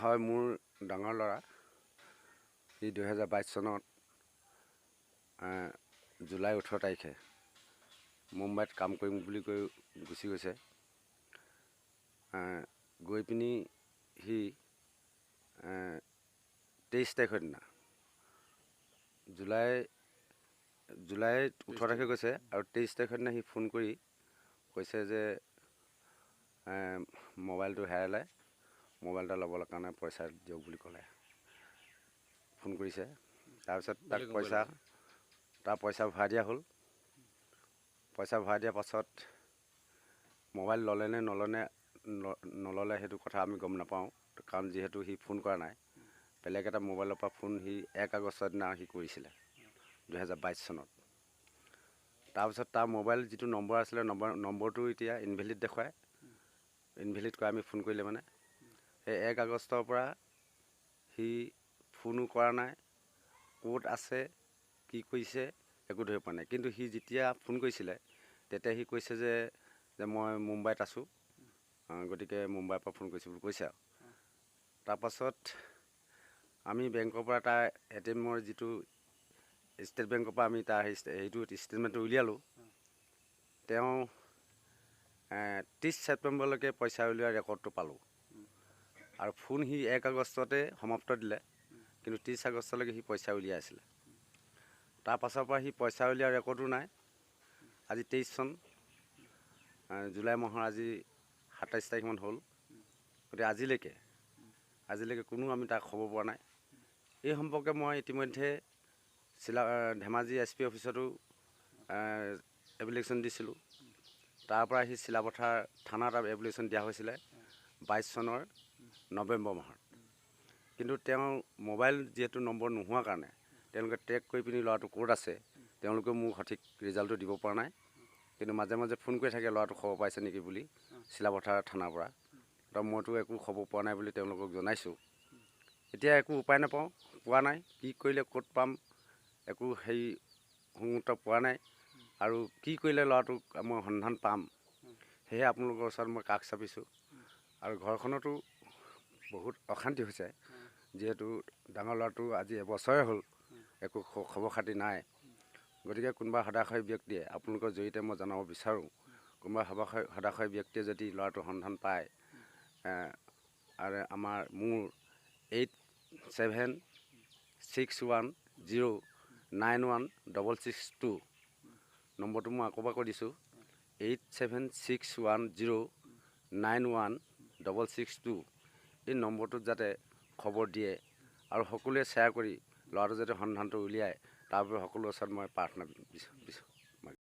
হয় মোৰ ডাঙৰ ল'ৰা সি 2022 চনত জুলাই 18 তাৰিখে মুম্বাইত কাম কৰিম বুলি কৈ গুচি গৈছে। গৈ পিনি সি 23 তাৰিখৰ দিনা জুলাই 18 তাৰিখে গৈছে আৰু 23 তাৰিখৰ দিনা সি ফোন কৰি কৈছে যে মোবাইলটো হেৰালে, মোবাইল এটা ল'বৰ কাৰণে পইচা দিয়ক বুলি ক'লে। ফোন কৰিছে। তাৰপিছত তাক পইচা ভৰাই দিয়া হ'ল। পইচা ভৰাই দিয়াৰ পাছত মোবাইল ল'লে নে নল'লে সেইটো কথা আমি গম নাপাওঁ, কাৰণ যিহেতু সি ফোন কৰা নাই। বেলেগ এটা মোবাইলৰ পৰা ফোন সি 1 আগষ্টৰ দিনা সি কৰিছিলে 2022 চনত। তাৰপিছত তাৰ মোবাইল যিটো নম্বৰ আছিলে নম্বৰটো এতিয়া ইনভেলিড দেখুৱায়। ইনভেলিড কৰা আমি ফোন কৰিলে মানে সেই 1 আগষ্টৰ পৰা সি ফোনো কৰা নাই, ক'ত আছে কি কৰিছে একো ধৰিব পৰা নাই। কিন্তু সি যেতিয়া ফোন কৰিছিলে তেতিয়া সি কৈছে যে মই মুম্বাইত আছোঁ, গতিকে মুম্বাইৰ পৰা ফোন কৰিছোঁ বুলি কৈছে আৰু। তাৰপাছত আমি বেংকৰ পৰা তাৰ ATMৰ যিটো ষ্টেট বেংকৰ পৰা আমি তাৰ সেইটো ষ্টেটমেণ্টটো উলিয়ালোঁ। তেওঁ 30 ছেপ্টেম্বৰলৈকে পইচা উলিওৱা ৰেকৰ্ডটো পালোঁ আৰু ফোন সি 1 আগষ্টতে সমাপ্ত দিলে, কিন্তু 30 আগষ্টলৈকে সি পইচা উলিয়াই আছিলে। তাৰ পাছৰ পৰা সি পইচা উলিওৱা ৰেকৰ্ডো নাই। আজি 23 চন, জুলাই মাহৰ আজি 27 তাৰিখমান হ'ল। গতিকে আজিলৈকে কোনো আমি তাক খবৰ পোৱা নাই। এই সম্পৰ্কে মই ইতিমধ্যে ধেমাজি SP অফিচতো এপ্লিকেশ্যন দিছিলোঁ। তাৰ পৰা সি চিলাপথাৰ থানাত এপ্লিকেশ্যন দিয়া হৈছিলে 22 চনৰ নৱেম্বৰ মাহত। কিন্তু তেওঁ মোবাইল যিহেতু নম্বৰ নোহোৱাৰ কাৰণে তেওঁলোকে ট্ৰেক কৰি পিনি ল'ৰাটো ক'ত আছে তেওঁলোকেও মোক সঠিক ৰিজাল্টটো দিব পৰা নাই। কিন্তু মাজে মাজে ফোন কৰি থাকে ল'ৰাটো খবৰ পাইছে নেকি বুলি চিলাপথাৰ থানাৰ পৰা। মইতো একো খবৰ পোৱা নাই বুলি তেওঁলোকক জনাইছোঁ। এতিয়া একো উপায় নাপাওঁ, পোৱা নাই। কি কৰিলে ক'ত পাম একো সংগত পোৱা নাই, আৰু কি কৰিলে ল'ৰাটোক মই সন্ধান পাম সেয়ে আপোনালোকৰ ওচৰত মই কাষ চাপিছোঁ। আৰু ঘৰখনতো বহুত অশান্তি হৈছে, যিহেতু ডাঙৰ ল'ৰাটো আজি এবছৰে হ'ল, একো খবৰ খাতি নাই। গতিকে কোনোবা সদাশয় ব্যক্তিয়ে আপোনালোকৰ জৰিয়তে মই জনাব বিচাৰোঁ, কোনোবা সদাশয় ব্যক্তিয়ে যদি ল'ৰাটোৰ সন্ধান পায় আৰু মোৰ 8761091662 নম্বৰটো মই আকৌ এবাৰ কৈ দিছোঁ, 8761091662। এই নম্বৰটোত যাতে খবৰ দিয়ে আৰু সকলোৱে শ্বেয়াৰ কৰি ল'ৰাটো যাতে সন্ধানটো উলিয়ায়, তাৰ বাবে সকলোৰে ওচৰত মই প্ৰাৰ্থনা বিচাৰোঁ।